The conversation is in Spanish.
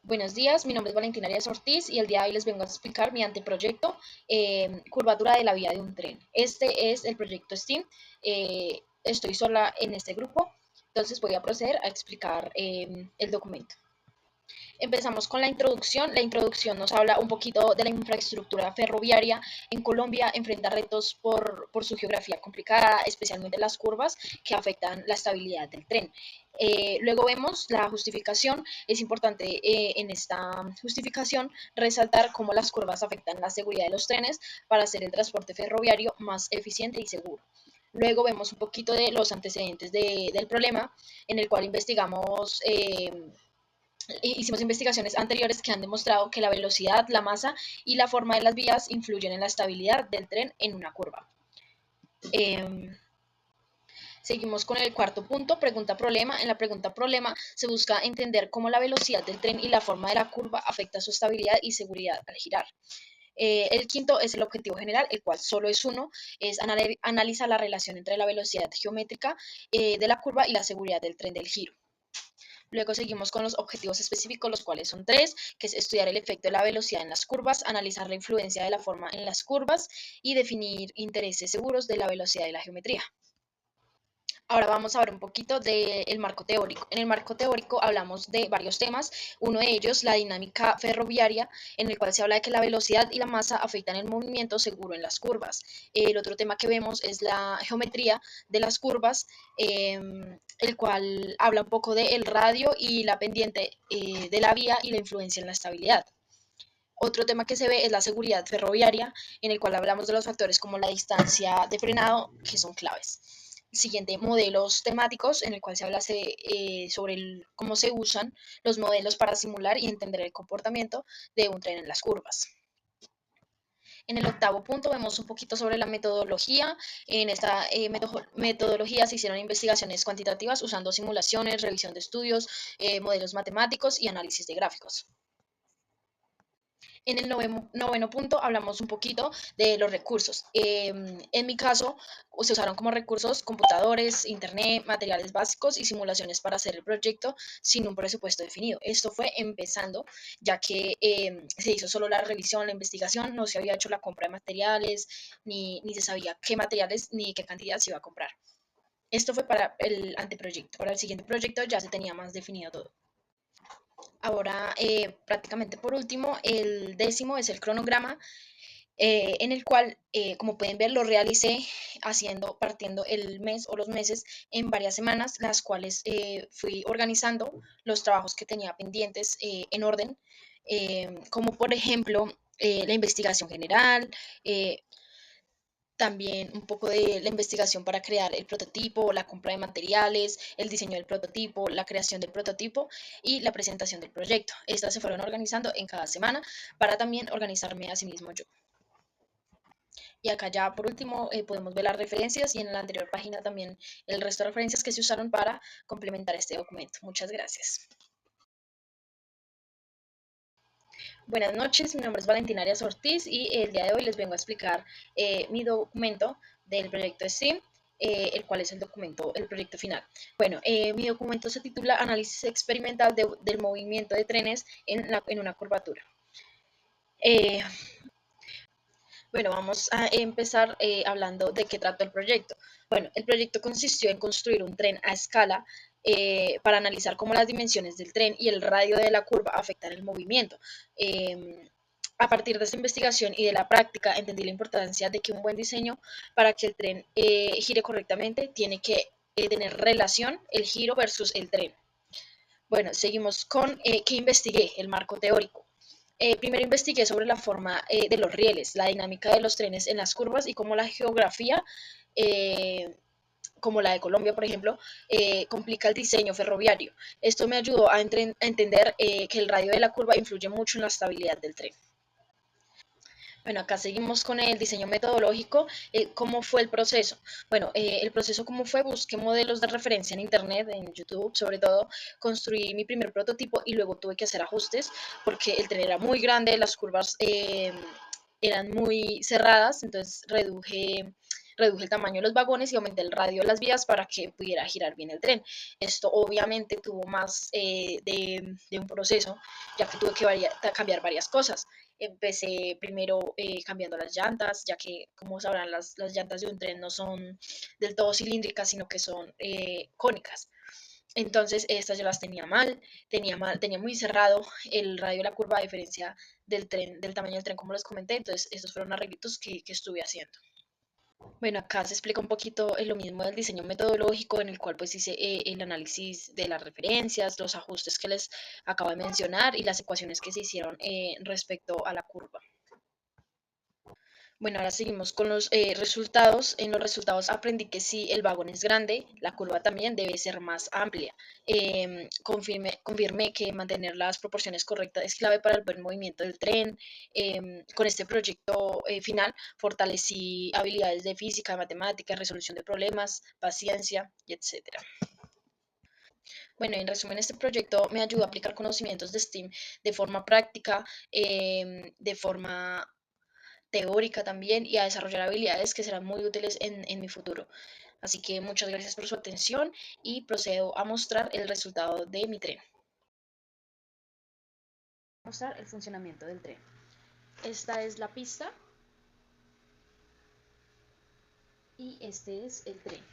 Buenos días, mi nombre es Valentina Arias Ortiz y el día de hoy les vengo a explicar mi anteproyecto, curvatura de la vía de un tren. Este es el proyecto STEAM. Estoy sola en este grupo, entonces voy a proceder a explicar el documento. Empezamos con la introducción. La introducción nos habla un poquito de la infraestructura ferroviaria en Colombia. Enfrenta retos por su geografía complicada, especialmente las curvas que afectan la estabilidad del tren. Luego vemos la justificación. Es importante en esta justificación resaltar cómo las curvas afectan la seguridad de los trenes para hacer el transporte ferroviario más eficiente y seguro. Luego vemos un poquito de los antecedentes del problema, en el cual investigamos hicimos investigaciones anteriores que han demostrado que la velocidad, la masa y la forma de las vías influyen en la estabilidad del tren en una curva. Seguimos con el cuarto punto, pregunta-problema. En la pregunta-problema se busca entender cómo la velocidad del tren y la forma de la curva afecta su estabilidad y seguridad al girar. El quinto es el objetivo general, el cual solo es uno, es analizar la relación entre la velocidad geométrica de la curva y la seguridad del tren del giro. Luego seguimos con los objetivos específicos, los cuales son tres, que es estudiar el efecto de la velocidad en las curvas, analizar la influencia de la forma en las curvas y definir intereses seguros de la velocidad y la geometría. Ahora vamos a ver un poquito del marco teórico. En el marco teórico hablamos de varios temas, uno de ellos la dinámica ferroviaria, en el cual se habla de que la velocidad y la masa afectan el movimiento seguro en las curvas. El otro tema que vemos es la geometría de las curvas, el cual habla un poco del radio y la pendiente de la vía y la influencia en la estabilidad. Otro tema que se ve es la seguridad ferroviaria, en el cual hablamos de los factores como la distancia de frenado, que son claves. El siguiente, modelos temáticos, en el cual se habla sobre cómo se usan los modelos para simular y entender el comportamiento de un tren en las curvas. En el octavo punto vemos un poquito sobre la metodología. En esta metodología se hicieron investigaciones cuantitativas usando simulaciones, revisión de estudios, modelos matemáticos y análisis de gráficos. En el noveno punto hablamos un poquito de los recursos. En mi caso, se usaron como recursos computadores, internet, materiales básicos y simulaciones para hacer el proyecto sin un presupuesto definido. Esto fue empezando, ya que se hizo solo la revisión, la investigación, no se había hecho la compra de materiales, ni se sabía qué materiales ni qué cantidad se iba a comprar. Esto fue para el anteproyecto. Para el siguiente proyecto ya se tenía más definido todo. Ahora, prácticamente por último, el décimo es el cronograma, en el cual, como pueden ver, lo realicé partiendo el mes o los meses en varias semanas, las cuales fui organizando los trabajos que tenía pendientes en orden, como por ejemplo la investigación general, también un poco de la investigación para crear el prototipo, la compra de materiales, el diseño del prototipo, la creación del prototipo y la presentación del proyecto. Estas se fueron organizando en cada semana para también organizarme a sí mismo yo. Y acá ya por último podemos ver las referencias y en la anterior página también el resto de referencias que se usaron para complementar este documento. Muchas gracias. Buenas noches, mi nombre es Valentina Arias Ortiz y el día de hoy les vengo a explicar mi documento del proyecto STEAM, el cual es el proyecto final. Bueno, mi documento se titula Análisis experimental del movimiento de trenes en una curvatura. Eh, bueno, vamos a empezar hablando de qué trata el proyecto. Bueno, el proyecto consistió en construir un tren a escala para analizar cómo las dimensiones del tren y el radio de la curva afectan el movimiento. A partir de esta investigación y de la práctica, entendí la importancia de que un buen diseño para que el tren gire correctamente tiene que tener relación el giro versus el tren. Bueno, seguimos con qué investigué, el marco teórico. Primero investigué sobre la forma de los rieles, la dinámica de los trenes en las curvas y cómo la geografía, eh, como la de Colombia, por ejemplo, complica el diseño ferroviario. Esto me ayudó a entender que el radio de la curva influye mucho en la estabilidad del tren. Bueno, acá seguimos con el diseño metodológico. ¿Cómo fue el proceso? Bueno, el proceso cómo fue, busqué modelos de referencia en internet, en YouTube sobre todo, construí mi primer prototipo y luego tuve que hacer ajustes porque el tren era muy grande, las curvas eran muy cerradas, entonces reduje reduje el tamaño de los vagones y aumenté el radio de las vías para que pudiera girar bien el tren. Esto obviamente tuvo más de un proceso, ya que tuve que cambiar varias cosas. Empecé primero cambiando las llantas, ya que, como sabrán, las llantas de un tren no son del todo cilíndricas, sino que son cónicas. Entonces, estas yo las tenía muy cerrado el radio de la curva, a diferencia del tren, del tamaño del tren, como les comenté. Entonces, estos fueron arreglitos que estuve haciendo. Bueno, acá se explica un poquito lo mismo del diseño metodológico, en el cual pues hice el análisis de las referencias, los ajustes que les acabo de mencionar y las ecuaciones que se hicieron respecto a la curva. Bueno, ahora seguimos con los resultados. En los resultados aprendí que si el vagón es grande, la curva también debe ser más amplia. Confirmé que mantener las proporciones correctas es clave para el buen movimiento del tren. Con este proyecto final fortalecí habilidades de física, matemáticas, resolución de problemas, paciencia, y etcétera. Bueno, en resumen, este proyecto me ayudó a aplicar conocimientos de STEAM de forma práctica, de forma teórica también, y a desarrollar habilidades que serán muy útiles en mi futuro. Así que muchas gracias por su atención y procedo a mostrar el resultado de mi tren. Mostrar el funcionamiento del tren. Esta es la pista y este es el tren.